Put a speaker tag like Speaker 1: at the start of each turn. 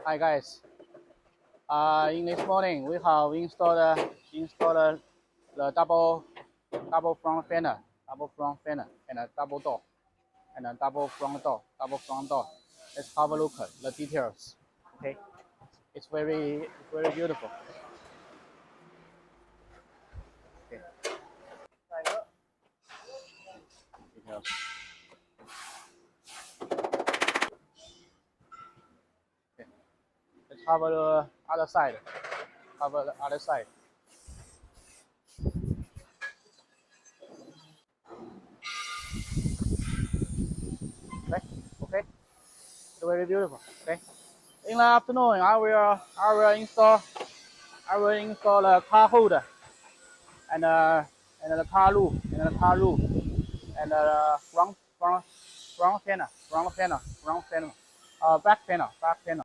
Speaker 1: Hi guys. In this morning we have installed the double front fender, and a double door, and a double front door. Let's have a look at the details. Okay, it's very beautiful. Okay, details. Okay, let's have the other side. Cover the other side. Okay, okay, it's very beautiful. Okay, in the afternoon I will install a car holder and the car roof and front panel, back panel.